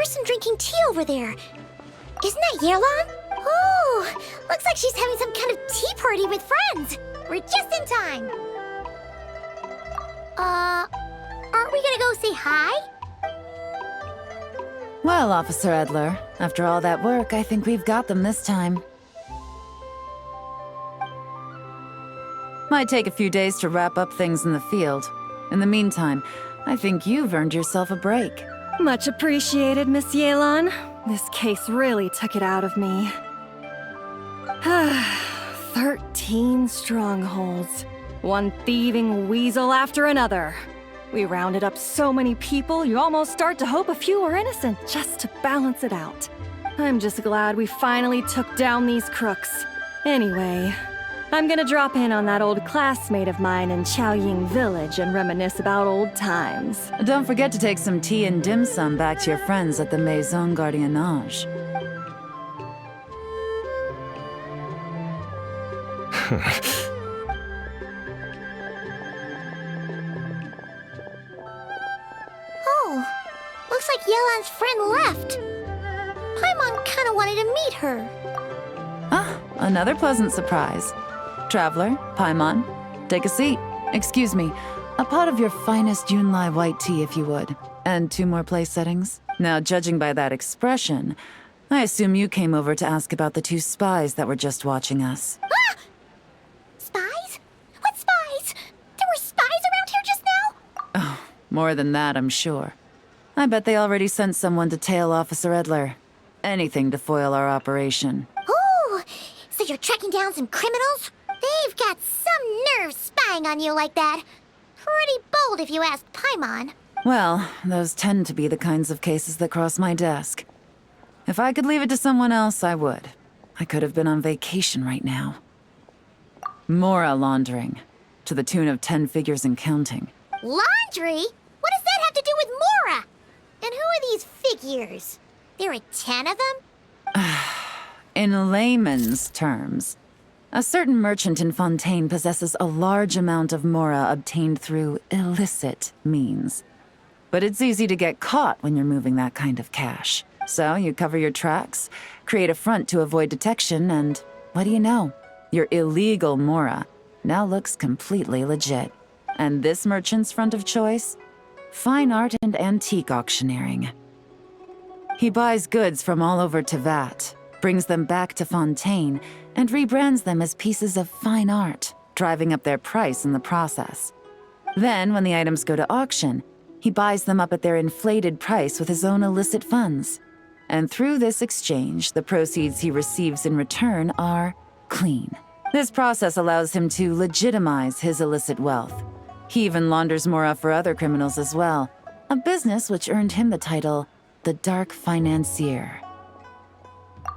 person drinking tea over there. Isn't that Yelan? Oh, looks like she's having some kind of tea party with friends. We're just in time. Aren't we gonna go say hi? Well, Officer Edler, after all that work, I think we've got them this time. Might take a few days to wrap up things in the field. In the meantime, I think you've earned yourself a break. Much appreciated, Miss Yelan. This case really took it out of me. 13 strongholds. One thieving weasel after another. We rounded up so many people, you almost start to hope a few were innocent, just to balance it out. I'm just glad we finally took down these crooks. Anyway, I'm gonna drop in on that old classmate of mine in Chaoying Village and reminisce about old times. Don't forget to take some tea and dim sum back to your friends at the Maison Gardiennage. Oh, looks like Yelan's friend left. Paimon kinda wanted to meet her. Ah, another pleasant surprise. Traveler, Paimon, take a seat. Excuse me, a pot of your finest Yunlai white tea if you would. And 2 more place settings. Now, judging by that expression, I assume you came over to ask about the 2 spies that were just watching us. Ah! Spies? What spies? There were spies around here just now? Oh, more than that, I'm sure. I bet they already sent someone to tail Officer Edler. Anything to foil our operation. Oh, so you're tracking down some criminals? They've got some nerve spying on you like that. Pretty bold if you ask Paimon. Well, those tend to be the kinds of cases that cross my desk. If I could leave it to someone else, I would. I could have been on vacation right now. Mora laundering, to the tune of 10 figures and counting. Laundry? What does that have to do with Mora? And who are these figures? There are 10 of them? In layman's terms, a certain merchant in Fontaine possesses a large amount of Mora obtained through illicit means. But it's easy to get caught when you're moving that kind of cash. So you cover your tracks, create a front to avoid detection, and what do you know? Your illegal Mora now looks completely legit. And this merchant's front of choice? Fine art and antique auctioneering. He buys goods from all over Tevat, brings them back to Fontaine, and rebrands them as pieces of fine art, driving up their price in the process. Then, when the items go to auction, he buys them up at their inflated price with his own illicit funds. And through this exchange, the proceeds he receives in return are clean. This process allows him to legitimize his illicit wealth. He even launders Mora for other criminals as well, a business which earned him the title, the Dark Financier.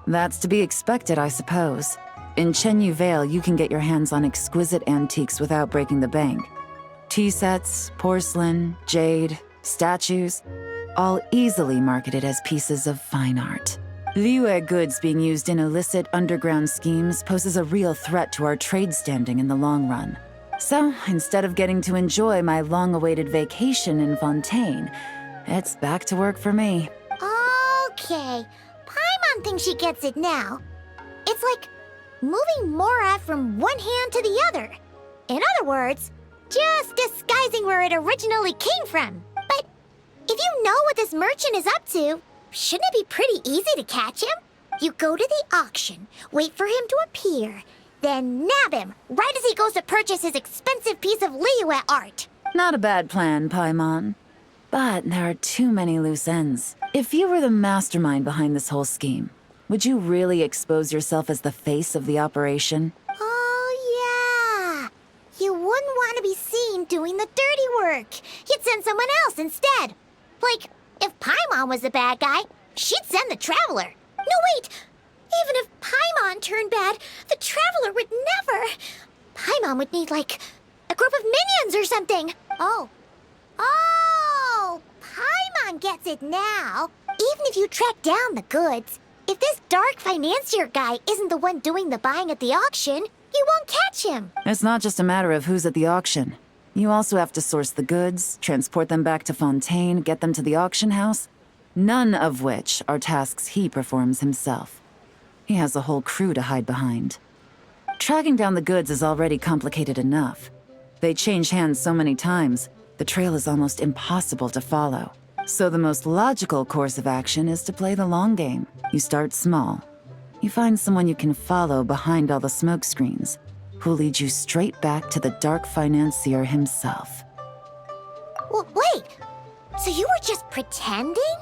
That's to be expected, I suppose. In Chenyu Vale, you can get your hands on exquisite antiques without breaking the bank. Tea sets, porcelain, jade, statues, all easily marketed as pieces of fine art. Liyue goods being used in illicit underground schemes poses a real threat to our trade standing in the long run. So, instead of getting to enjoy my long-awaited vacation in Fontaine, it's back to work for me. Okay, Paimon thinks she gets it now. It's like moving Mora from one hand to the other. In other words, just disguising where it originally came from. But if you know what this merchant is up to, shouldn't it be pretty easy to catch him? You go to the auction, wait for him to appear, then nab him right as he goes to purchase his expensive piece of Liyue art. Not a bad plan, Paimon. But there are too many loose ends. If you were the mastermind behind this whole scheme, would you really expose yourself as the face of the operation? Oh, yeah. You wouldn't want to be seen doing the dirty work. You'd send someone else instead. Like, if Paimon was the bad guy, she'd send the Traveler. No, wait! Even if Paimon turned bad, the Traveler would never. Paimon would need, like, a group of minions or something. Oh, Paimon gets it now. Even if you track down the goods, if this dark financier guy isn't the one doing the buying at the auction, you won't catch him. It's not just a matter of who's at the auction. You also have to source the goods, transport them back to Fontaine, get them to the auction house. none of which are tasks he performs himself. He has a whole crew to hide behind. Tracking down the goods is already complicated enough. They change hands so many times, the trail is almost impossible to follow. So the most logical course of action is to play the long game. You start small. You find someone you can follow behind all the smoke screens, who'll lead you straight back to the dark financier himself. Well, wait! So you were just pretending?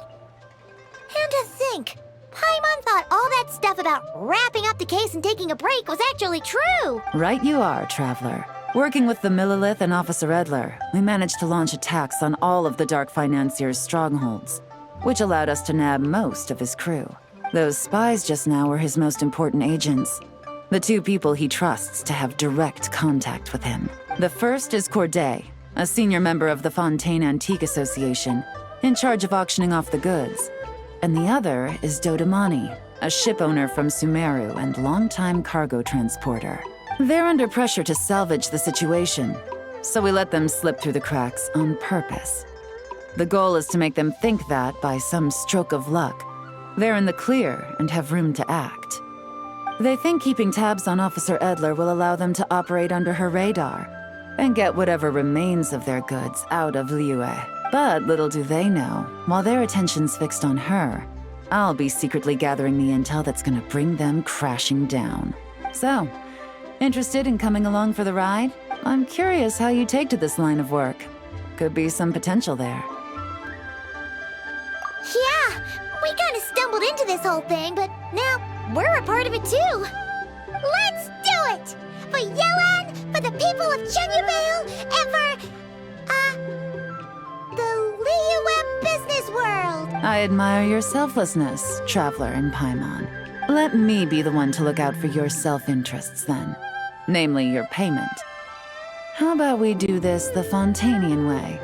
And to think, Paimon thought all that stuff about wrapping up the case and taking a break was actually true! Right you are, Traveler. Working with the Millilith and Officer Edler, we managed to launch attacks on all of the Dark Financier's strongholds, which allowed us to nab most of his crew. Those spies just now were his most important agents, the two people he trusts to have direct contact with him. The first is Corday, a senior member of the Fontaine Antique Association, in charge of auctioning off the goods. And the other is Dodamani, a ship owner from Sumeru and longtime cargo transporter. They're under pressure to salvage the situation, so we let them slip through the cracks on purpose. The goal is to make them think that, by some stroke of luck, they're in the clear and have room to act. They think keeping tabs on Officer Edler will allow them to operate under her radar and get whatever remains of their goods out of Liyue. But little do they know, while their attention's fixed on her, I'll be secretly gathering the intel that's gonna bring them crashing down. So, interested in coming along for the ride? I'm curious how you take to this line of work. Could be some potential there. Yeah, we kind of stumbled into this whole thing, but now we're a part of it too. Let's do it! For Yelan, for the people of Chenyuvale, and for, the Liyue business world! I admire your selflessness, Traveler in Paimon. Let me be the one to look out for your self-interests then. Namely, your payment. How about we do this the Fontainian way?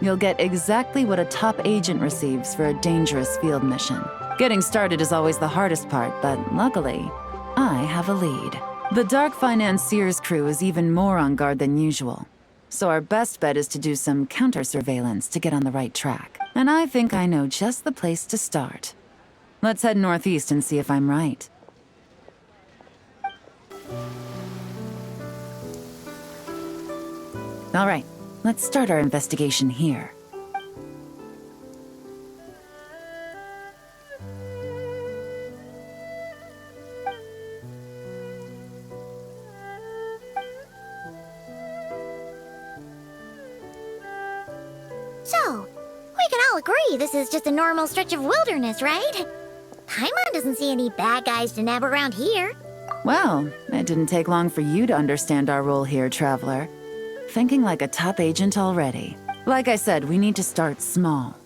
You'll get exactly what a top agent receives for a dangerous field mission. Getting started is always the hardest part, but luckily, I have a lead. The Dark Financier's crew is even more on guard than usual, so our best bet is to do some counter-surveillance to get on the right track. And I think I know just the place to start. Let's head northeast and see if I'm right. All right, let's start our investigation here. So, we can all agree this is just a normal stretch of wilderness, right? Paimon doesn't see any bad guys to nab around here. Well, it didn't take long for you to understand our role here, Traveler. Thinking like a top agent already. Like I said, we need to start small.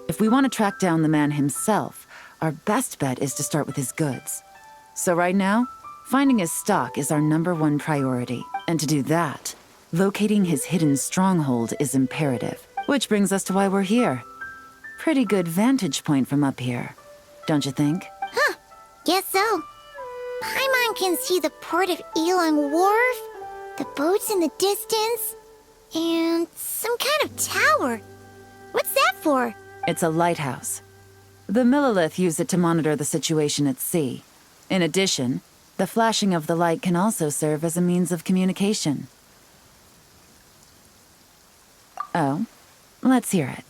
If we want to track down the man himself, our best bet is to start with his goods. So right now, finding his stock is our #1 priority. And to do that, locating his hidden stronghold is imperative. Which brings us to why we're here. Pretty good vantage point from up here, don't you think? Huh, guess so. Paimon can see the port of Yelan Wharf, the boats in the distance, and some kind of tower. What's that for? It's a lighthouse. The Millilith use it to monitor the situation at sea. In addition, the flashing of the light can also serve as a means of communication. Oh, let's hear it.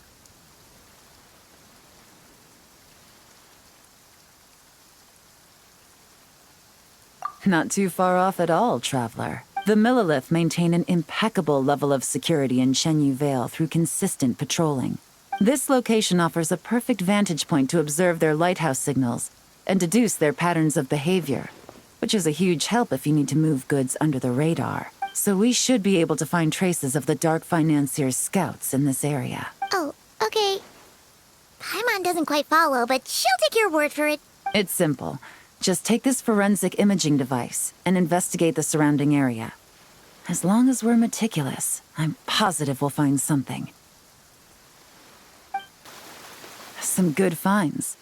Not too far off at all, Traveler. The Millilith maintain an impeccable level of security in Chenyuvale through consistent patrolling. This location offers a perfect vantage point to observe their lighthouse signals and deduce their patterns of behavior, which is a huge help if you need to move goods under the radar. So we should be able to find traces of the Dark Financier's scouts in this area. Oh, okay. Paimon doesn't quite follow, but she'll take your word for it. It's simple. Just take this forensic imaging device and investigate the surrounding area. As long as we're meticulous, I'm positive we'll find something. Some good finds.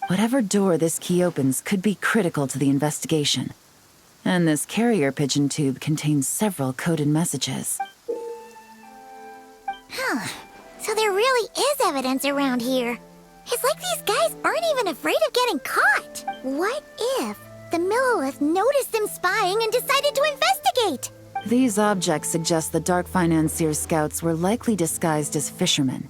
Whatever door this key opens could be critical to the investigation. And this carrier pigeon tube contains several coded messages. Huh. So there really is evidence around here. It's like these guys aren't even afraid of getting caught. What if the Millilith noticed them spying and decided to investigate? These objects suggest the Dark Financier scouts were likely disguised as fishermen.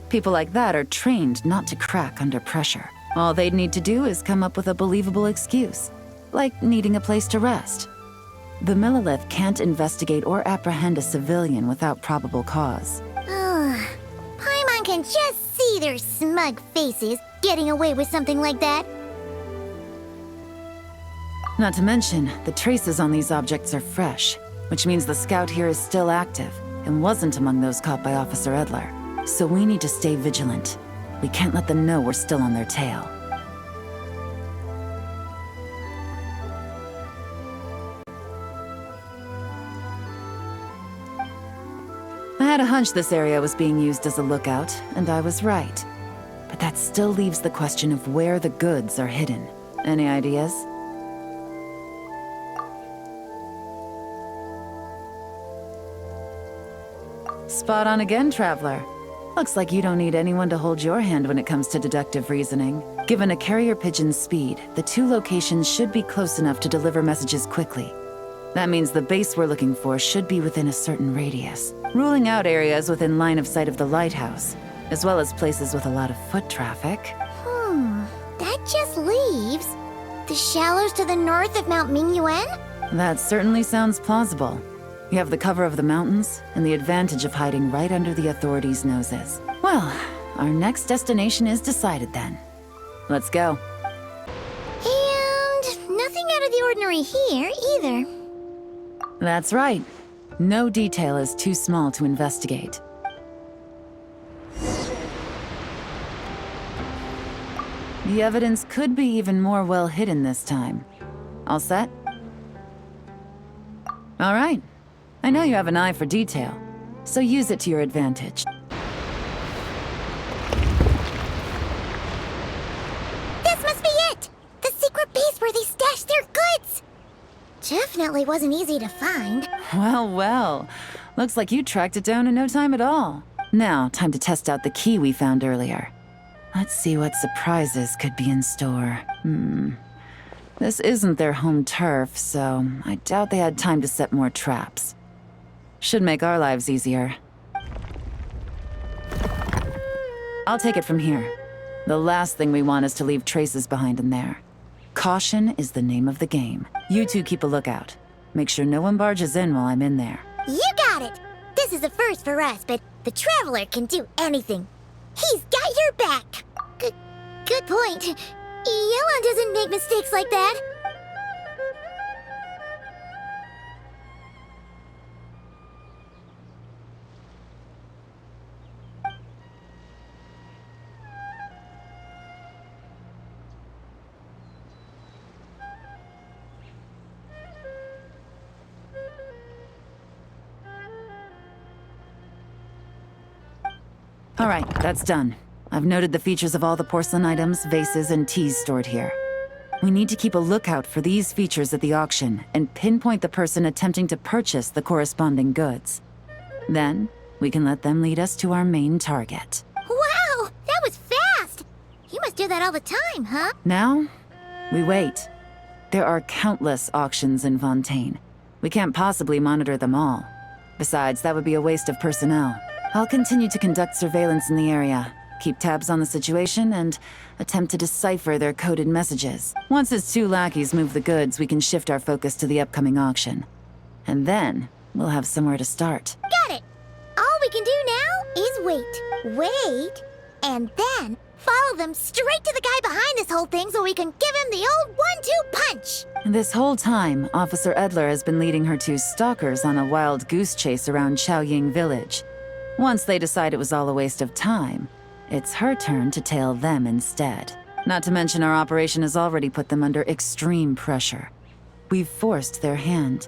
People like that are trained not to crack under pressure. All they'd need to do is come up with a believable excuse, like needing a place to rest. The Millilith can't investigate or apprehend a civilian without probable cause. Paimon can just see their smug faces getting away with something like that. Not to mention, the traces on these objects are fresh, which means the scout here is still active and wasn't among those caught by Officer Edler. So we need to stay vigilant. We can't let them know we're still on their tail. I had a hunch this area was being used as a lookout, and I was right. But that still leaves the question of where the goods are hidden. Any ideas? Spot on again, Traveler. Looks like you don't need anyone to hold your hand when it comes to deductive reasoning. Given a carrier pigeon's speed, the two locations should be close enough to deliver messages quickly. That means the base we're looking for should be within a certain radius, ruling out areas within line of sight of the lighthouse, as well as places with a lot of foot traffic. That just leaves the shallows to the north of Mount Mingyuan? That certainly sounds plausible. You have the cover of the mountains, and the advantage of hiding right under the authorities' noses. Well, our next destination is decided then. Let's go. And nothing out of the ordinary here, either. That's right. No detail is too small to investigate. The evidence could be even more well hidden this time. All set? All right. I know you have an eye for detail, so use it to your advantage. This must be it! The secret base where they stashed their goods! Definitely wasn't easy to find. Well, well. Looks like you tracked it down in no time at all. Now, time to test out the key we found earlier. Let's see what surprises could be in store. This isn't their home turf, so I doubt they had time to set more traps. Should make our lives easier. I'll take it from here. The last thing we want is to leave traces behind in there. Caution is the name of the game. You two keep a lookout. Make sure no one barges in while I'm in there. You got it! This is a first for us, but the Traveler can do anything. He's got your back! Good point. Yelan doesn't make mistakes like that. All right, that's done. I've noted the features of all the porcelain items, vases, and teas stored here. We need to keep a lookout for these features at the auction and pinpoint the person attempting to purchase the corresponding goods. Then, we can let them lead us to our main target. Wow, that was fast! You must do that all the time, huh? Now, we wait. There are countless auctions in Fontaine. We can't possibly monitor them all. Besides, that would be a waste of personnel. I'll continue to conduct surveillance in the area, keep tabs on the situation, and attempt to decipher their coded messages. Once his two lackeys move the goods, we can shift our focus to the upcoming auction. And then, we'll have somewhere to start. Got it! All we can do now is wait. Wait, and then follow them straight to the guy behind this whole thing so we can give him the old 1-2 punch! This whole time, Officer Edler has been leading her two stalkers on a wild goose chase around Chaoying Village. Once they decide it was all a waste of time, it's her turn to tail them instead. Not to mention our operation has already put them under extreme pressure. We've forced their hand.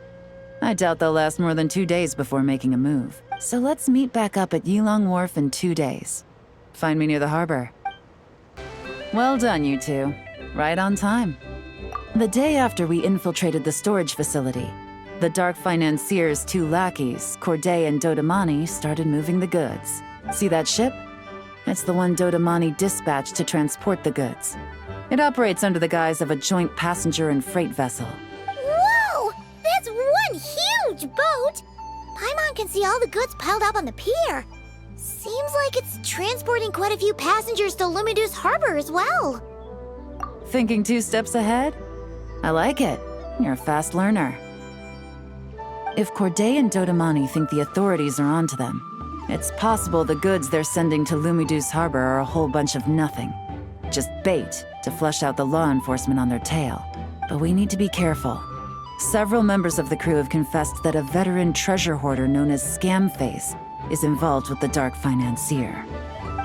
I doubt they'll last more than 2 days before making a move. So let's meet back up at Yelan Wharf in 2 days. Find me near the harbor. Well done, you two. Right on time. The day after we infiltrated the storage facility, the Dark Financier's two lackeys, Corday and Dodamani, started moving the goods. See that ship? It's the one Dodamani dispatched to transport the goods. It operates under the guise of a joint passenger and freight vessel. Whoa! That's one huge boat! Paimon can see all the goods piled up on the pier. Seems like it's transporting quite a few passengers to Lumidu's harbor as well. Thinking 2 steps ahead? I like it. You're a fast learner. If Corday and Dodamani think the authorities are onto them, it's possible the goods they're sending to Lumidu's harbor are a whole bunch of nothing. Just bait to flush out the law enforcement on their tail. But we need to be careful. Several members of the crew have confessed that a veteran treasure hoarder known as Scamface is involved with the dark financier.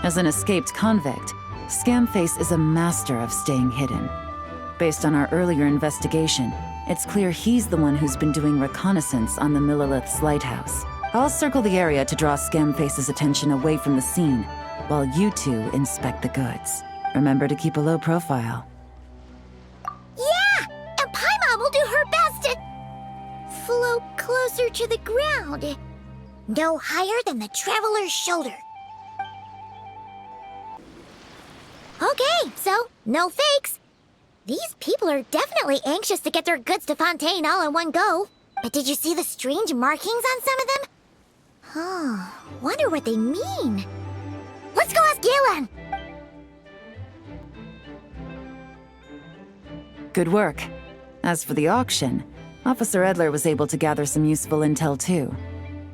As an escaped convict, Scamface is a master of staying hidden. Based on our earlier investigation, it's clear he's the one who's been doing reconnaissance on the Millilith's lighthouse. I'll circle the area to draw Scamface's attention away from the scene, while you two inspect the goods. Remember to keep a low profile. Yeah! And Paimon will do her best to float closer to the ground. No higher than the traveler's shoulder. Okay, so no fakes. These people are definitely anxious to get their goods to Fontaine all in one go. But did you see the strange markings on some of them? Huh, wonder what they mean. Let's go ask Yelan! Good work. As for the auction, Officer Edler was able to gather some useful intel too.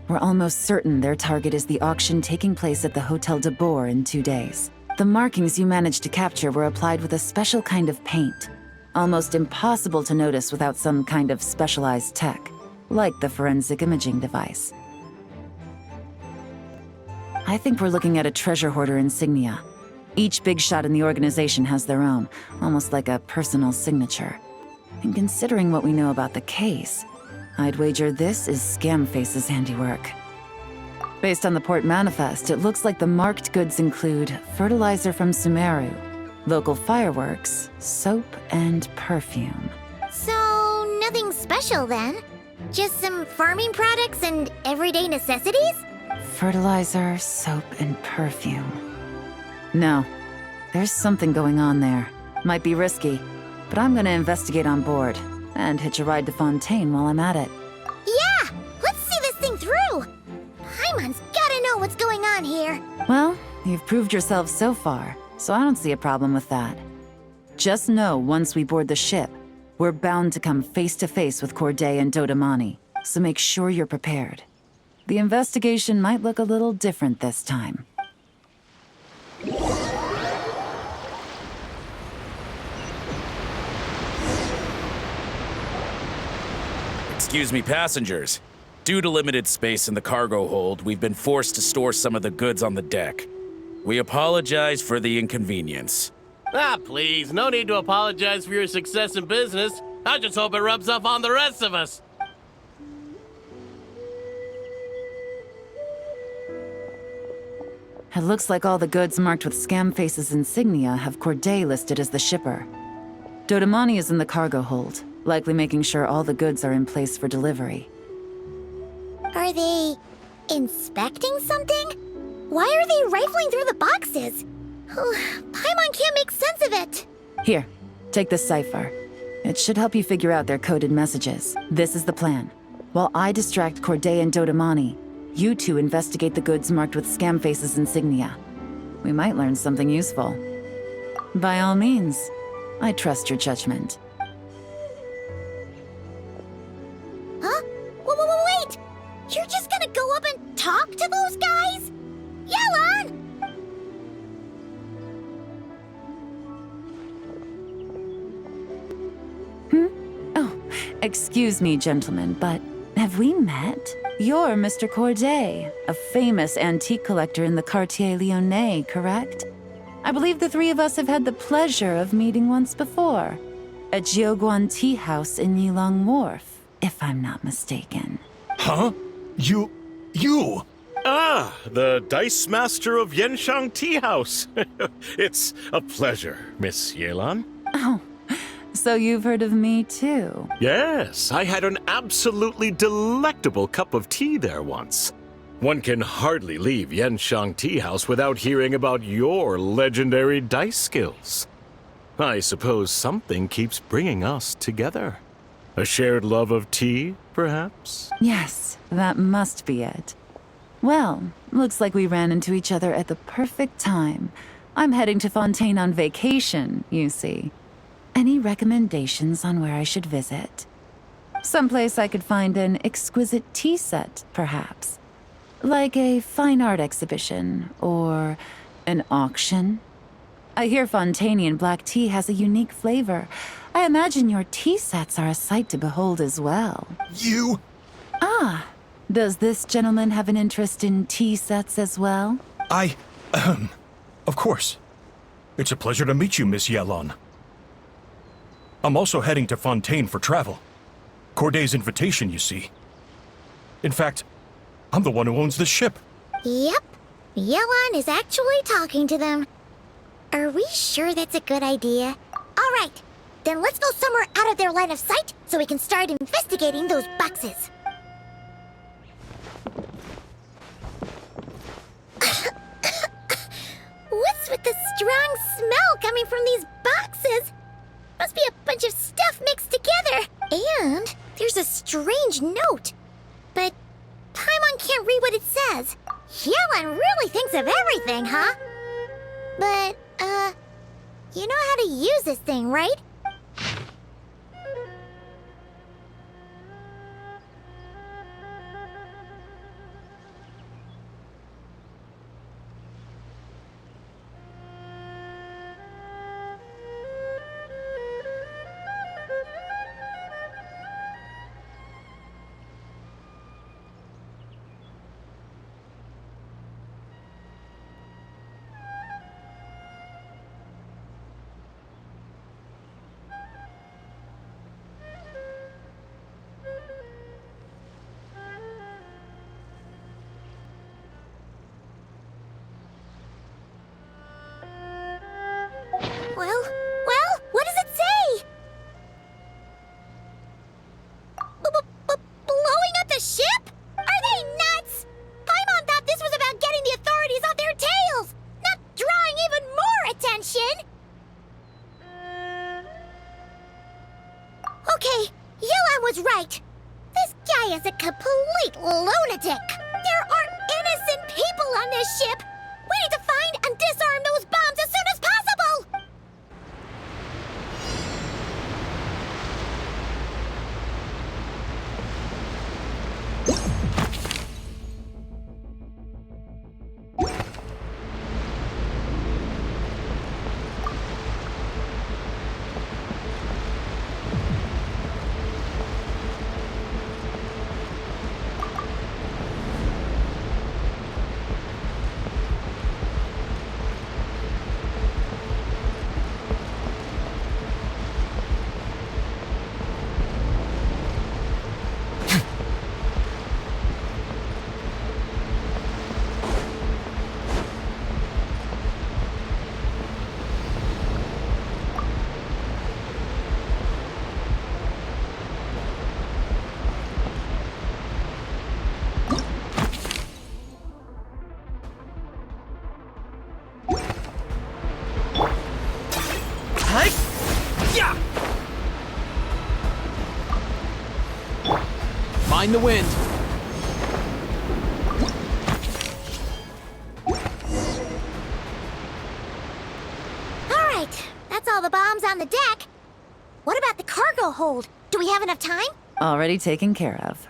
We're almost certain their target is the auction taking place at the Hotel de Boer in 2 days. The markings you managed to capture were applied with a special kind of paint. Almost impossible to notice without some kind of specialized tech, like the forensic imaging device. I think we're looking at a treasure hoarder insignia. Each big shot in the organization has their own, almost like a personal signature. And considering what we know about the case, I'd wager this is Scamface's handiwork. Based on the port manifest, it looks like the marked goods include fertilizer from Sumeru, local fireworks, soap, and perfume. So, nothing special then? Just some farming products and everyday necessities? Fertilizer, soap, and perfume. No, there's something going on there. Might be risky, but I'm gonna investigate on board and hitch a ride to Fontaine while I'm at it. Yeah! Let's see this thing through! Paimon's gotta know what's going on here. Well, you've proved yourself so far, so I don't see a problem with that. Just know once we board the ship, we're bound to come face to face with Corday and Dodamani, so make sure you're prepared. The investigation might look a little different this time. Excuse me, passengers. Due to limited space in the cargo hold, we've been forced to store some of the goods on the deck. We apologize for the inconvenience. Ah, please, no need to apologize for your success in business. I just hope it rubs off on the rest of us. It looks like all the goods marked with Scamface's insignia have Corday listed as the shipper. Dodamani is in the cargo hold, likely making sure all the goods are in place for delivery. Are they inspecting something? Why are they rifling through the boxes? Paimon can't make sense of it. Here, take this cipher. It should help you figure out their coded messages. This is the plan. While I distract Corday and Dodamani, you two investigate the goods marked with Scamface's insignia. We might learn something useful. By all means, I trust your judgment. Huh? Wait! You're just gonna go up and talk to those guys? Yelan! Oh, excuse me, gentlemen, but have we met? You're Mr. Corday, a famous antique collector in the Quartier Lyonnais, correct? I believe the three of us have had the pleasure of meeting once before. At Jiuguan Tea House in Yilong Wharf, if I'm not mistaken. Huh? You... Ah, the Dice Master of Yenshang Tea House. It's a pleasure, Miss Yelan. Oh, so you've heard of me too? Yes, I had an absolutely delectable cup of tea there once. One can hardly leave Yenshang Tea House without hearing about your legendary dice skills. I suppose something keeps bringing us together. A shared love of tea, perhaps? Yes, that must be it. Well, looks like we ran into each other at the perfect time. I'm heading to Fontaine on vacation, you see. Any recommendations on where I should visit? Someplace I could find an exquisite tea set, perhaps. Like a fine art exhibition, or an auction. I hear Fontainian black tea has a unique flavor. I imagine your tea sets are a sight to behold as well. You... Ah, does this gentleman have an interest in tea sets as well? Of course. It's a pleasure to meet you, Miss Yelan. I'm also heading to Fontaine for travel. Corday's invitation, you see. In fact, I'm the one who owns the ship. Yep. Yelan is actually talking to them. Are we sure that's a good idea? All right. Then let's go somewhere out of their line of sight so we can start investigating those boxes. What's with the strong smell coming from these boxes? Must be a bunch of stuff mixed together. And there's a strange note. But Paimon can't read what it says. Yelan really thinks of everything, huh? But, you know how to use this thing, right? Well, what does it say? Blowing up the ship? Are they nuts? Paimon thought this was about getting the authorities off their tails, not drawing even more attention. Okay, Yelan was right. This guy is a complete lunatic. There are innocent people on this ship. We need to find and disarm those bombs as soon as possible! Mind the wind. All right, that's all the bombs on the deck. What about the cargo hold? Do we have enough time? Already taken care of.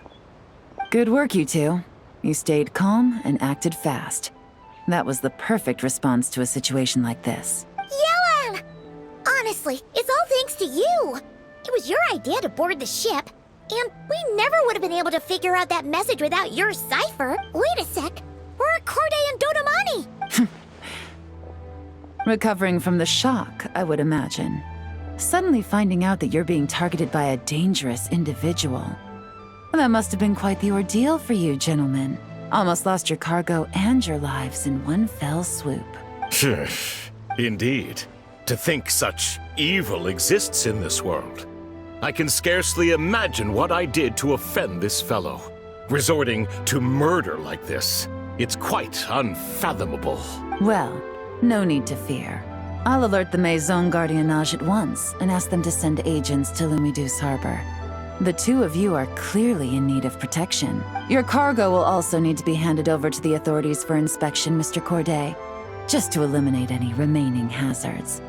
Good work, you two. You stayed calm and acted fast. That was the perfect response to a situation like this. Yelan! Honestly, it's all thanks to you. It was your idea to board the ship, and we never would have been able to figure out that message without your cipher. Wait a sec. Where are Corday and Dodamani? Recovering from the shock, I would imagine. Suddenly finding out that you're being targeted by a dangerous individual. That must have been quite the ordeal for you, gentlemen. Almost lost your cargo and your lives in one fell swoop. Indeed. To think such evil exists in this world. I can scarcely imagine what I did to offend this fellow. resorting to murder like this. It's quite unfathomable. Well, no need to fear. I'll alert the Maison Gardiennage at once and ask them to send agents to Lumiduce Harbor. The two of you are clearly in need of protection. Your cargo will also need to be handed over to the authorities for inspection, Mr. Corday, just to eliminate any remaining hazards.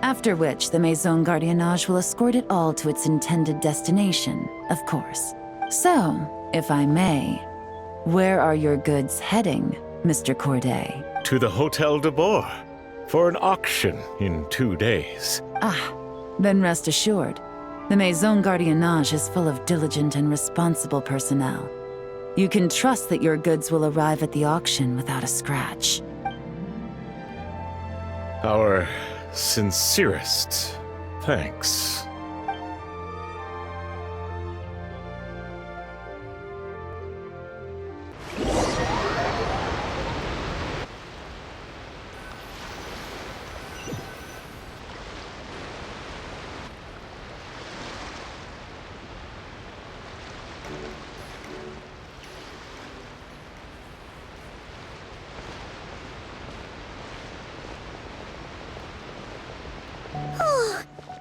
After which, the Maison Gardiennage will escort it all to its intended destination, of course. So, if I may, where are your goods heading, Mr. Corday? To the Hotel de Bois for an auction in 2 days. Ah, then rest assured, the Maison Gardiennage is full of diligent and responsible personnel. You can trust that your goods will arrive at the auction without a scratch. Our sincerest thanks.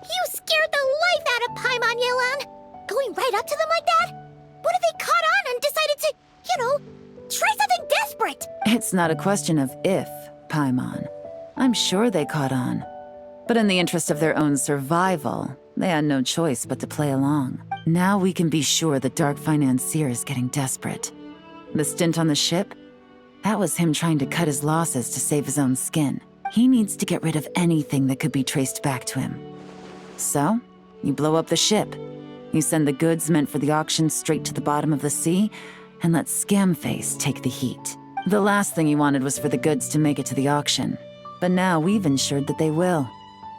You scared the life out of Paimon, Yelan! Going right up to them like that? What if they caught on and decided to, try something desperate? It's not a question of if, Paimon. I'm sure they caught on. But in the interest of their own survival, they had no choice but to play along. Now we can be sure the Dark Financier is getting desperate. The stint on the ship? That was him trying to cut his losses to save his own skin. He needs to get rid of anything that could be traced back to him. So, you blow up the ship. You send the goods meant for the auction straight to the bottom of the sea, and let Scamface take the heat. The last thing he wanted was for the goods to make it to the auction. But now we've ensured that they will.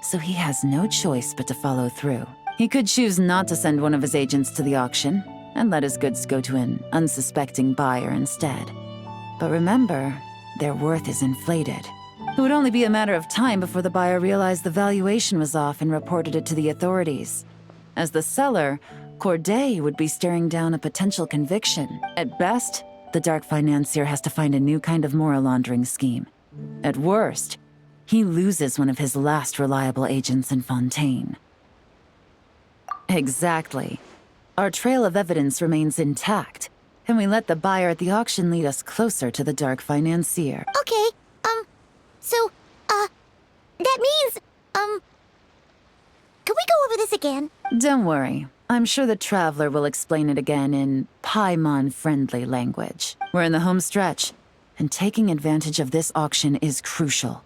So he has no choice but to follow through. He could choose not to send one of his agents to the auction, and let his goods go to an unsuspecting buyer instead. But remember, their worth is inflated. It would only be a matter of time before the buyer realized the valuation was off and reported it to the authorities. As the seller, Corday would be staring down a potential conviction. At best, the Dark Financier has to find a new kind of moral laundering scheme. At worst, he loses one of his last reliable agents in Fontaine. Exactly. Our trail of evidence remains intact, and we let the buyer at the auction lead us closer to the Dark Financier. Okay, so, that means, can we go over this again? Don't worry. I'm sure the Traveler will explain it again in Paimon-friendly language. We're in the home stretch, and taking advantage of this auction is crucial.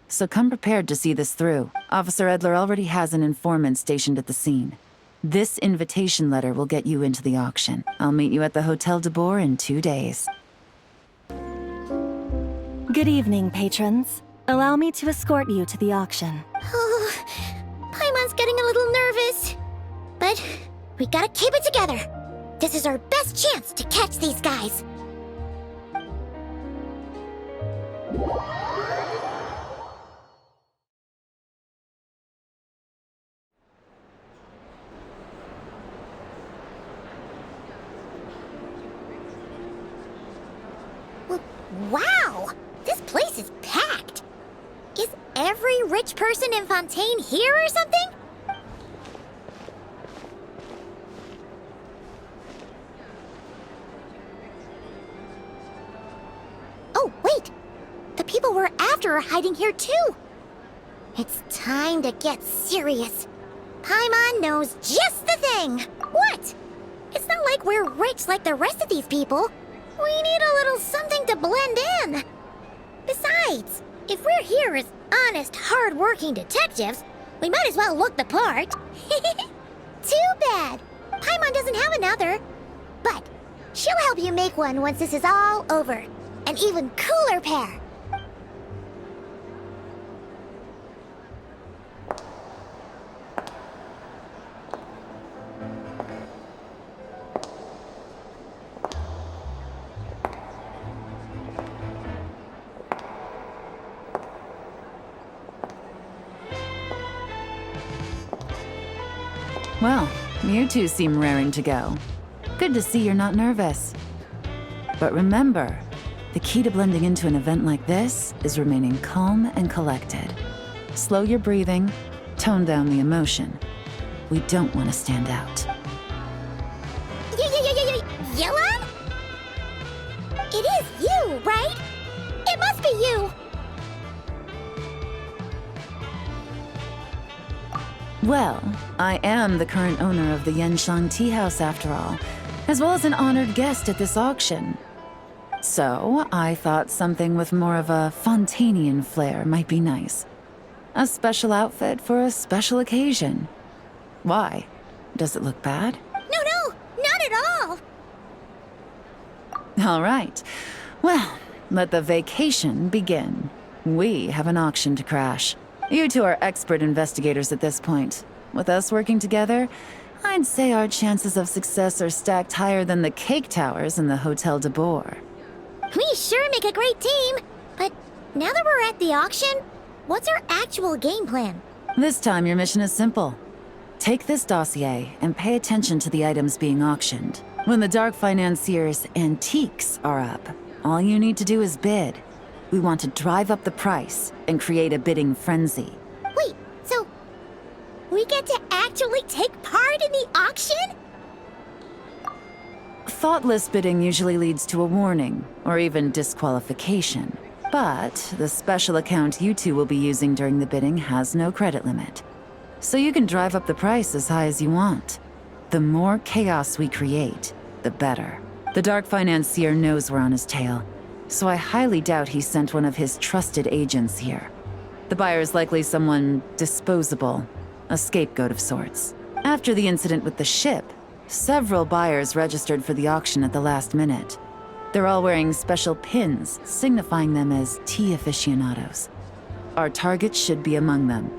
So come prepared to see this through. Officer Edler already has an informant stationed at the scene. This invitation letter will get you into the auction. I'll meet you at the Hotel de Bois in 2 days. Good evening, patrons. Allow me to escort you to the auction. Oh, Paimon's getting a little nervous. But we gotta keep it together. This is our best chance to catch these guys. Wow! This place is packed! Is every rich person in Fontaine here or something? Oh, wait! The people we're after are hiding here too! It's time to get serious. Paimon knows just the thing! What? It's not like we're rich like the rest of these people. We need a little something to blend in. Besides, if we're here as honest, hard-working detectives, we might as well look the part. Too bad. Paimon doesn't have another. But she'll help you make one once this is all over. An even cooler pair. Well, you two seem raring to go. Good to see you're not nervous. But remember, the key to blending into an event like this is remaining calm and collected. Slow your breathing, tone down the emotion. We don't want to stand out. Yelan? It is you, right? It must be you! Well, I am the current owner of the Yenshang Tea House after all, as well as an honored guest at this auction. So, I thought something with more of a Fontanian flair might be nice. A special outfit for a special occasion. Why? Does it look bad? No, not at all! All right. Well, let the vacation begin. We have an auction to crash. You two are expert investigators at this point. With us working together, I'd say our chances of success are stacked higher than the cake towers in the Hotel de Boer. We sure make a great team, but now that we're at the auction, what's our actual game plan? This time, your mission is simple. Take this dossier and pay attention to the items being auctioned. When the Dark Financier's antiques are up, all you need to do is bid. We want to drive up the price and create a bidding frenzy. Wait, so we get to actually take part in the auction? Thoughtless bidding usually leads to a warning, or even disqualification. But the special account you two will be using during the bidding has no credit limit. So you can drive up the price as high as you want. The more chaos we create, the better. The Dark Financier knows we're on his tail, so I highly doubt he sent one of his trusted agents here. The buyer's likely someone disposable, a scapegoat of sorts. After the incident with the ship, several buyers registered for the auction at the last minute. They're all wearing special pins, signifying them as tea aficionados. Our target should be among them.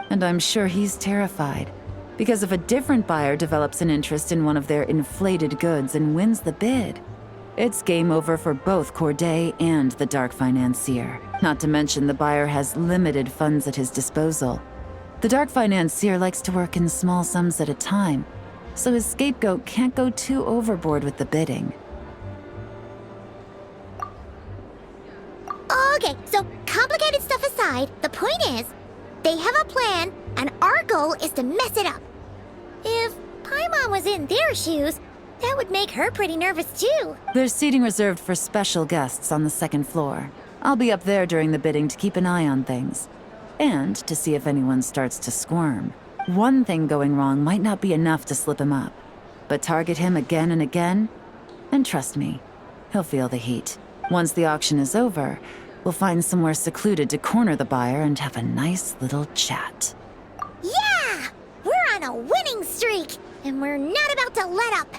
And I'm sure he's terrified, because if a different buyer develops an interest in one of their inflated goods and wins the bid, it's game over for both Corday and the Dark Financier. Not to mention the buyer has limited funds at his disposal. The Dark Financier likes to work in small sums at a time, so his scapegoat can't go too overboard with the bidding. Okay, so complicated stuff aside, the point is, they have a plan, and our goal is to mess it up. If Paimon was in their shoes, that would make her pretty nervous too. There's seating reserved for special guests on the second floor. I'll be up there during the bidding to keep an eye on things, and to see if anyone starts to squirm. One thing going wrong might not be enough to slip him up, but target him again and again, and trust me, he'll feel the heat. Once the auction is over, we'll find somewhere secluded to corner the buyer and have a nice little chat. Yeah! We're on a winning streak, and we're not about to let up.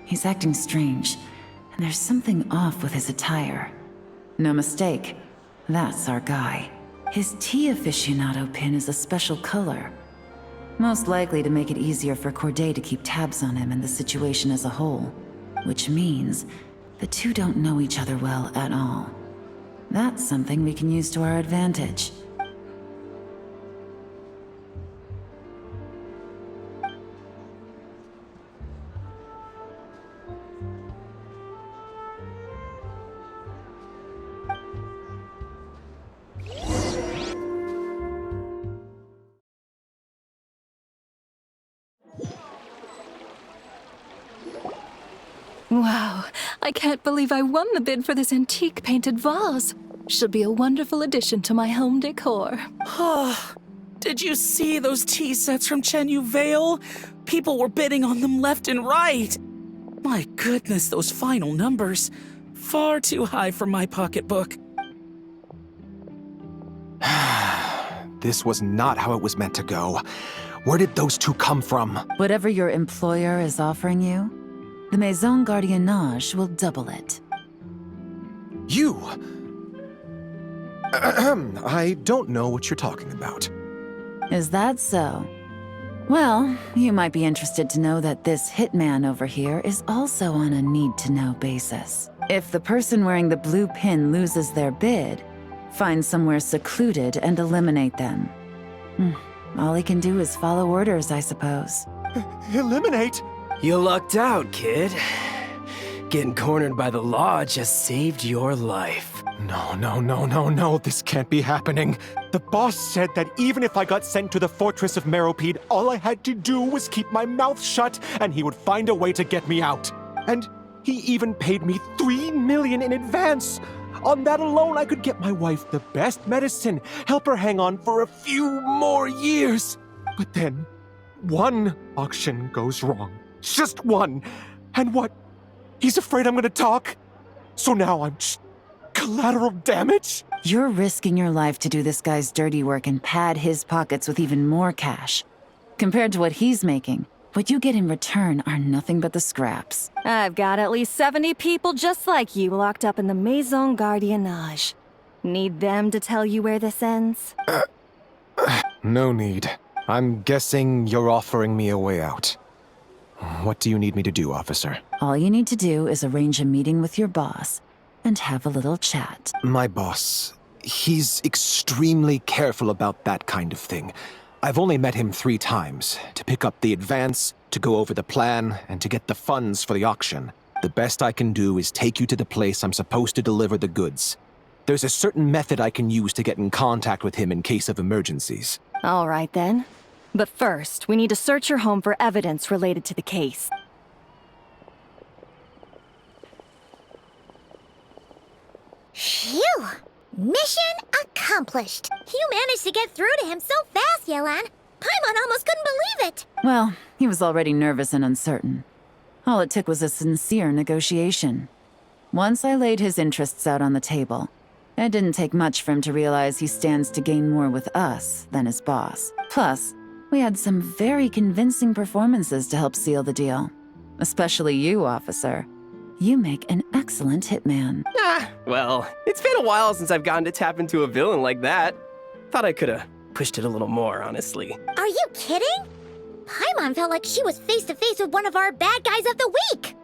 He's acting strange, and there's something off with his attire. No mistake, that's our guy. His tea aficionado pin is a special color. Most likely to make it easier for Corday to keep tabs on him and the situation as a whole. Which means the two don't know each other well at all. That's something we can use to our advantage. Wow, I can't believe I won the bid for this antique painted vase. Should be a wonderful addition to my home decor. Did you see those tea sets from Chenyu Vale? People were bidding on them left and right. My goodness, those final numbers. Far too high for my pocketbook. This was not how it was meant to go. Where did those two come from? Whatever your employer is offering you, the Maison Gardiennage will double it. You! I don't know what you're talking about. Is that so? Well, you might be interested to know that this hitman over here is also on a need-to-know basis. If the person wearing the blue pin loses their bid, find somewhere secluded and eliminate them. All he can do is follow orders, I suppose. Eliminate? You lucked out, kid. Getting cornered by the law just saved your life. No, this can't be happening. The boss said that even if I got sent to the Fortress of Meropide, all I had to do was keep my mouth shut, and he would find a way to get me out. And he even paid me $3 million in advance. On that alone, I could get my wife the best medicine, help her hang on for a few more years. But then, one auction goes wrong. Just one. And what? He's afraid I'm gonna talk? So now I'm just collateral damage? You're risking your life to do this guy's dirty work and pad his pockets with even more cash. Compared to what he's making, what you get in return are nothing but the scraps. I've got at least 70 people just like you locked up in the Maison Gardiennage. Need them to tell you where this ends? No need. I'm guessing you're offering me a way out. What do you need me to do, officer? All you need to do is arrange a meeting with your boss and have a little chat. My boss, he's extremely careful about that kind of thing. I've only met him 3 times, to pick up the advance, to go over the plan, and to get the funds for the auction. The best I can do is take you to the place I'm supposed to deliver the goods. There's a certain method I can use to get in contact with him in case of emergencies. All right then. But first, we need to search your home for evidence related to the case. Phew! Mission accomplished. You managed to get through to him so fast, Yelan. Paimon almost couldn't believe it. Well, he was already nervous and uncertain. All it took was a sincere negotiation. Once I laid his interests out on the table, it didn't take much for him to realize he stands to gain more with us than his boss. Plus, we had some very convincing performances to help seal the deal. Especially you, officer. You make an excellent hitman. Well, it's been a while since I've gotten to tap into a villain like that. Thought I could have pushed it a little more, honestly. Are you kidding? Paimon felt like she was face to face with one of our bad guys of the week.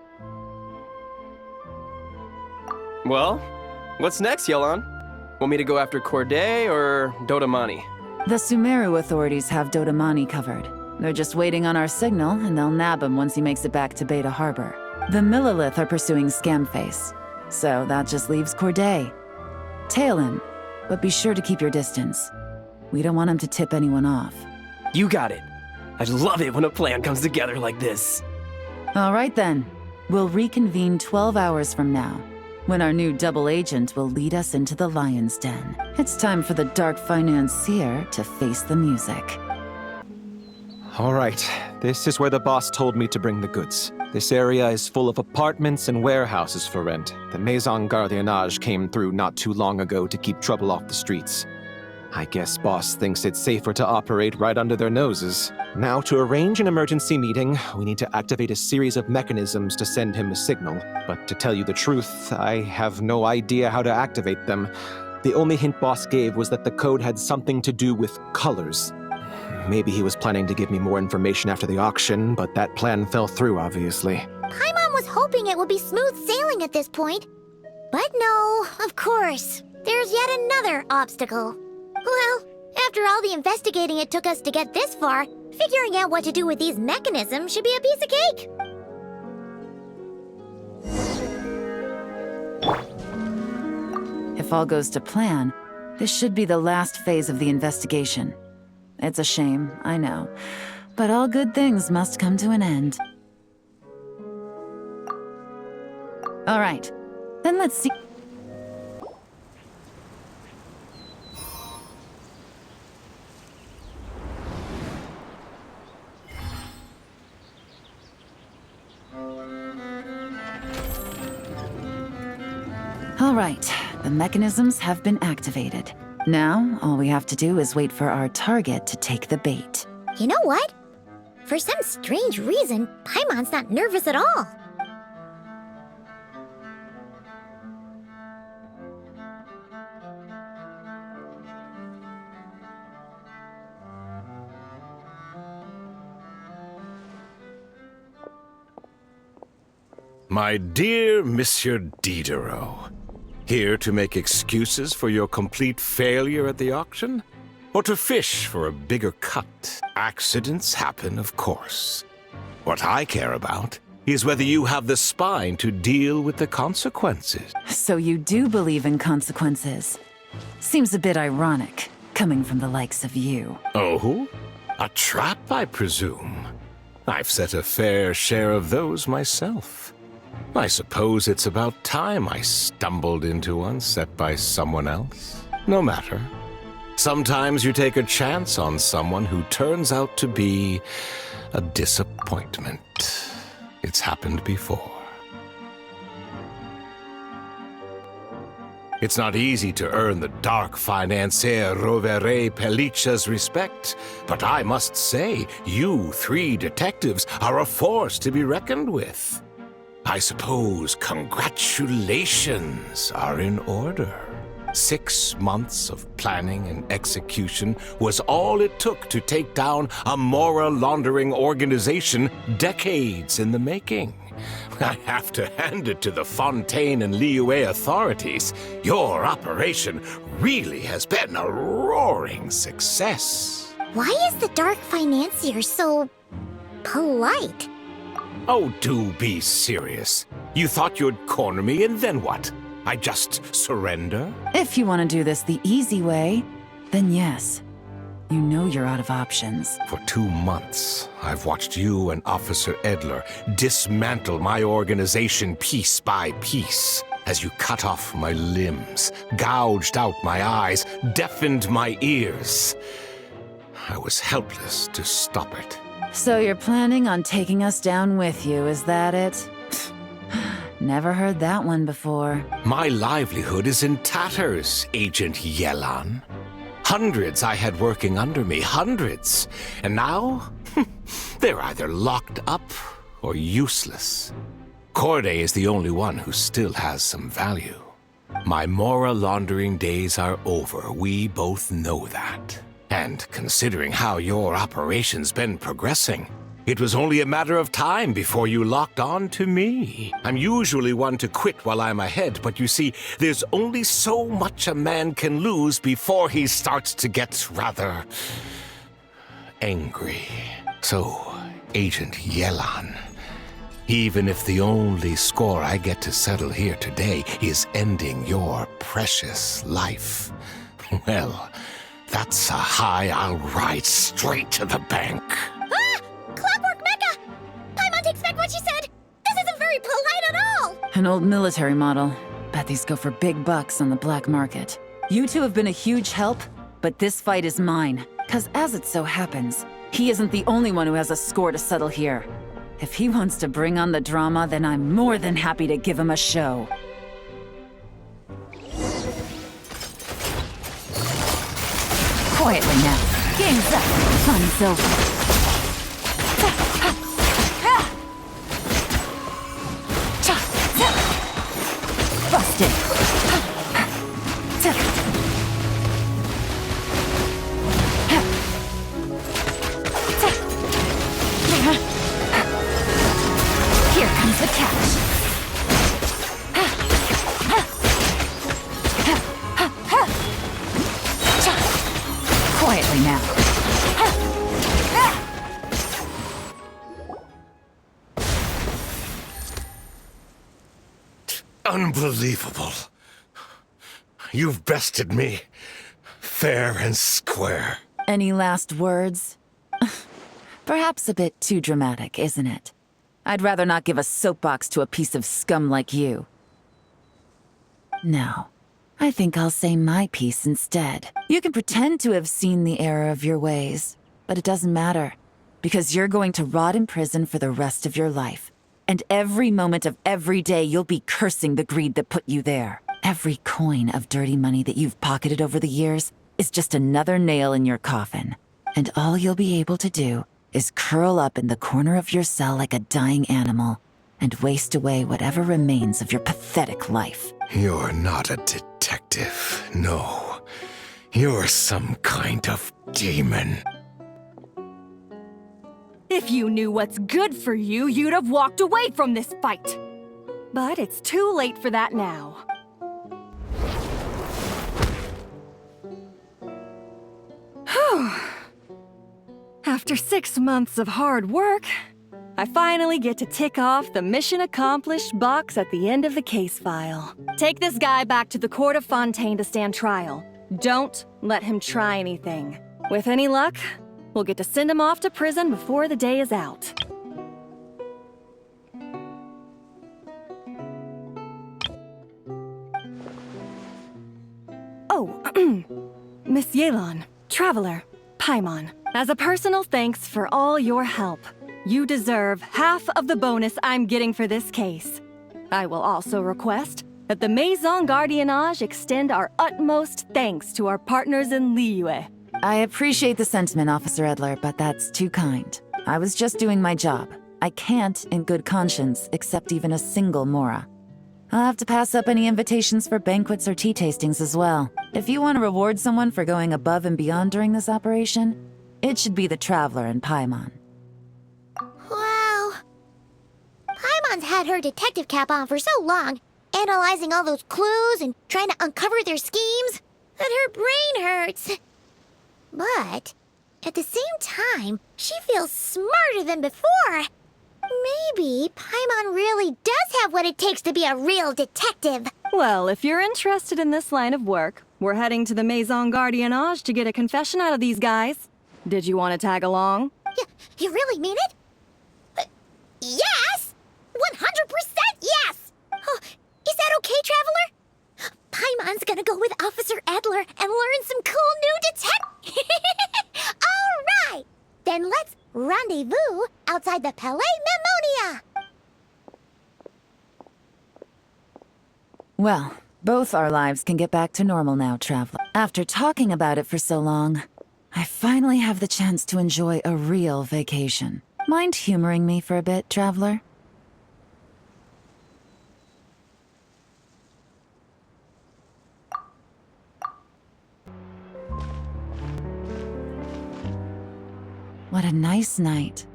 Well, what's next, Yelan? Want me to go after Corday or Dodamani? The Sumeru authorities have Dodamani covered. They're just waiting on our signal, and they'll nab him once he makes it back to Beta Harbor. The Millilith are pursuing Scamface, so that just leaves Corday. Tail him, but be sure to keep your distance. We don't want him to tip anyone off. You got it. I love it when a plan comes together like this. All right then. We'll reconvene 12 hours from now, when our new double agent will lead us into the Lion's Den. It's time for the dark financier to face the music. All right, this is where the boss told me to bring the goods. This area is full of apartments and warehouses for rent. The Maison Gardiennage came through not too long ago to keep trouble off the streets. I guess Boss thinks it's safer to operate right under their noses. Now, to arrange an emergency meeting, we need to activate a series of mechanisms to send him a signal. But to tell you the truth, I have no idea how to activate them. The only hint Boss gave was that the code had something to do with colors. Maybe he was planning to give me more information after the auction, but that plan fell through, obviously. Paimon was hoping it would be smooth sailing at this point. But no, of course. There's yet another obstacle. Well, after all the investigating it took us to get this far, figuring out what to do with these mechanisms should be a piece of cake. If all goes to plan, this should be the last phase of the investigation. It's a shame, I know. But all good things must come to an end. All right, then let's see. All right, the mechanisms have been activated. Now, all we have to do is wait for our target to take the bait. You know what? For some strange reason, Paimon's not nervous at all. My dear Monsieur Diderot, here to make excuses for your complete failure at the auction? Or to fish for a bigger cut? Accidents happen, of course. What I care about is whether you have the spine to deal with the consequences. So you do believe in consequences. Seems a bit ironic, coming from the likes of you. Oh? A trap, I presume? I've set a fair share of those myself. I suppose it's about time I stumbled into one set by someone else. No matter. Sometimes you take a chance on someone who turns out to be a disappointment. It's happened before. It's not easy to earn the dark financier Rovere Pelliccia's respect, but I must say, you three detectives are a force to be reckoned with. I suppose congratulations are in order. 6 months of planning and execution was all it took to take down a moral laundering organization decades in the making. I have to hand it to the Fontaine and Liyue authorities. Your operation really has been a roaring success. Why is the Dark Financier so polite? Oh, do be serious. You thought you'd corner me and then what? I just surrender? If you want to do this the easy way, then yes. You know you're out of options. For 2 months, I've watched you and Officer Edler dismantle my organization piece by piece as you cut off my limbs, gouged out my eyes, deafened my ears. I was helpless to stop it. So you're planning on taking us down with you, is that it? Never heard that one before. My livelihood is in tatters, Agent Yelan. Hundreds I had working under me, hundreds. And now, they're either locked up or useless. Corday is the only one who still has some value. My moral laundering days are over, we both know that. And considering how your operation's been progressing, it was only a matter of time before you locked on to me. I'm usually one to quit while I'm ahead, but you see, there's only so much a man can lose before he starts to get rather angry. So, Agent Yelan, even if the only score I get to settle here today is ending your precious life, well, that's a high I'll ride straight to the bank. Ah! Clockwork Mecha! Paimon takes back what she said! This isn't very polite at all! An old military model. Bet these go for big bucks on the black market. You two have been a huge help, but this fight is mine. 'Cause as it so happens, he isn't the only one who has a score to settle here. If he wants to bring on the drama, then I'm more than happy to give him a show. Quietly now. Game's up. Fun's over. Busted. Here comes the catch. Quietly now. Unbelievable. You've bested me. Fair and square. Any last words? Perhaps a bit too dramatic, isn't it? I'd rather not give a soapbox to a piece of scum like you. No. I think I'll say my piece instead. You can pretend to have seen the error of your ways, but it doesn't matter, because you're going to rot in prison for the rest of your life. And every moment of every day you'll be cursing the greed that put you there. Every coin of dirty money that you've pocketed over the years is just another nail in your coffin. And all you'll be able to do is curl up in the corner of your cell like a dying animal and waste away whatever remains of your pathetic life. You're not a detective, no. You're some kind of demon. If you knew what's good for you, you'd have walked away from this fight. But it's too late for that now. Whew. After 6 months of hard work, I finally get to tick off the mission accomplished box at the end of the case file. Take this guy back to the court of Fontaine to stand trial. Don't let him try anything. With any luck, we'll get to send him off to prison before the day is out. Oh, Miss Yelan, Traveler, Paimon. As a personal thanks for all your help, you deserve half of the bonus I'm getting for this case. I will also request that the Maison Gardiennage extend our utmost thanks to our partners in Liyue. I appreciate the sentiment, Officer Edler, but that's too kind. I was just doing my job. I can't, in good conscience, accept even a single Mora. I'll have to pass up any invitations for banquets or tea tastings as well. If you want to reward someone for going above and beyond during this operation, it should be the Traveler and Paimon. Wow. Paimon's had her detective cap on for so long, analyzing all those clues and trying to uncover their schemes, that her brain hurts. But at the same time, she feels smarter than before. Maybe Paimon really does have what it takes to be a real detective. Well, if you're interested in this line of work, we're heading to the Maison Gardiennage to get a confession out of these guys. Did you want to tag along? You really mean it? Yes! 100% yes! Oh, is that okay, Traveler? Paimon's gonna go with Officer Adler and learn some cool new All right! Then let's rendezvous outside the Palais Memonia! Well, both our lives can get back to normal now, Traveler. After talking about it for so long, I finally have the chance to enjoy a real vacation. Mind humoring me for a bit, Traveler? What a nice night.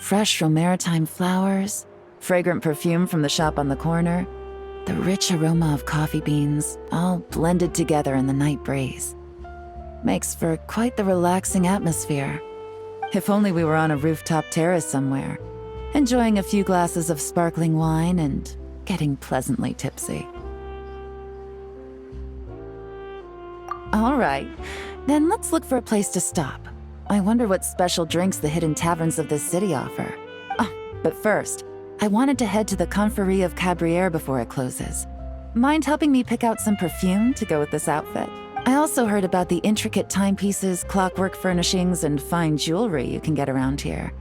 Fresh from maritime flowers, fragrant perfume from the shop on the corner, the rich aroma of coffee beans, all blended together in the night breeze. Makes for quite the relaxing atmosphere. If only we were on a rooftop terrace somewhere, enjoying a few glasses of sparkling wine and getting pleasantly tipsy. All right, then let's look for a place to stop. I wonder what special drinks the hidden taverns of this city offer. Oh, but first, I wanted to head to the Conferie of Cabriere before it closes. Mind helping me pick out some perfume to go with this outfit? I also heard about the intricate timepieces, clockwork furnishings, and fine jewelry you can get around here.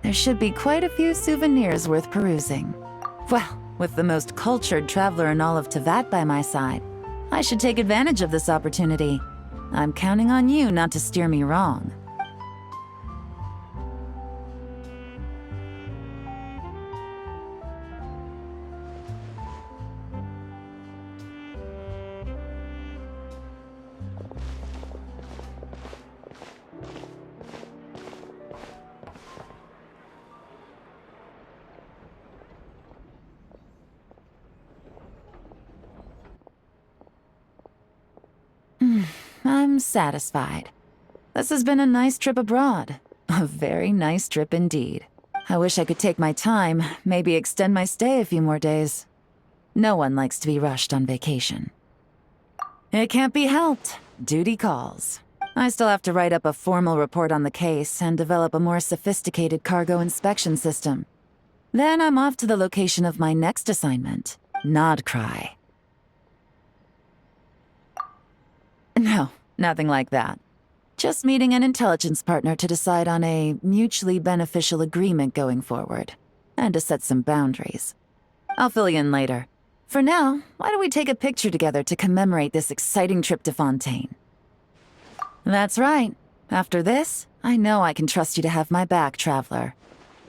There should be quite a few souvenirs worth perusing. Well, with the most cultured traveler in all of Tevat by my side, I should take advantage of this opportunity. I'm counting on you not to steer me wrong. I'm satisfied. This has been a nice trip abroad. A very nice trip indeed. I wish I could take my time, maybe extend my stay a few more days. No one likes to be rushed on vacation. It can't be helped. Duty calls. I still have to write up a formal report on the case and develop a more sophisticated cargo inspection system. Then I'm off to the location of my next assignment, Nodcry. No, nothing like that. Just meeting an intelligence partner to decide on a mutually beneficial agreement going forward, and to set some boundaries. I'll fill you in later. For now, why don't we take a picture together to commemorate this exciting trip to Fontaine? That's right. After this, I know I can trust you to have my back, Traveler.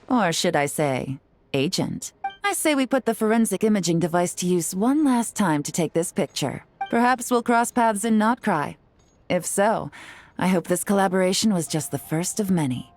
Or should I say, Agent. I say we put the forensic imaging device to use one last time to take this picture. Perhaps we'll cross paths in Notcry. If so, I hope this collaboration was just the first of many.